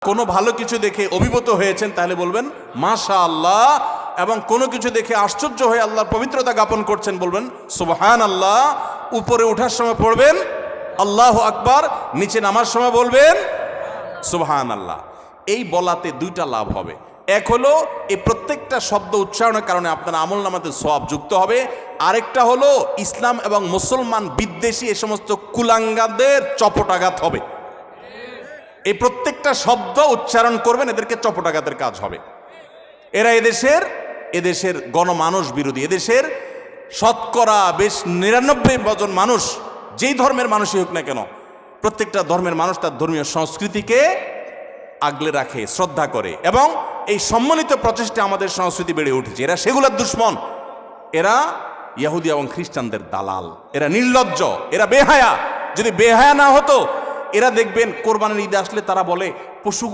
কোনো ভালো কিছু দেখে অভিভূত হয়েছেন তাহলে বলবেন মাশাআল্লাহ, এবং কোনো কিছু দেখে আশ্চর্য হয়ে আল্লাহর পবিত্রতা জ্ঞাপন করছেন বলবেন সুবহানাল্লাহ। উপরে ওঠার সময় পড়বেন আল্লাহু আকবার, নিচে নামার সময় বলবেন সুবহানাল্লাহ। এই বলাতে দুইটা লাভ হবে। এক হলো এই প্রত্যেকটা শব্দ উচ্চারণের কারণে আপনার আমলনামাতে সওয়াব যুক্ত হবে। আরেকটা হলো ইসলাম এবং মুসলমান বিদ্বেষী এই সমস্ত কুলাঙ্গাদের চপটাঘাত হবে। এই প্রত্যেকটা শব্দ উচ্চারণ করবেন, এদেরকে চপটাঘাতের কাজ হবে। এরা এদেশের গণমানুষ বিরোধী। এদেশের শতকরা বেশ 99% মানুষ, যেই ধর্মের মানুষই হোক না কেন, প্রত্যেকটা ধর্মের মানুষ তার ধর্মীয় সংস্কৃতিকে আগলে রাখে, শ্রদ্ধা করে, এবং এই সম্মিলিত প্রচেষ্টা আমাদের সংস্কৃতি বেড়ে উঠেছে। এরা সেগুলোর দুশ্মন, এরা ইহুদি এবং খ্রিস্টানদের দালাল, এরা নির্লজ্জ, এরা বেহায়া। যদি বেহায়া না হতো, এরা দেখবেন কোরবানির ঈদ আসলে তারা বলে পশু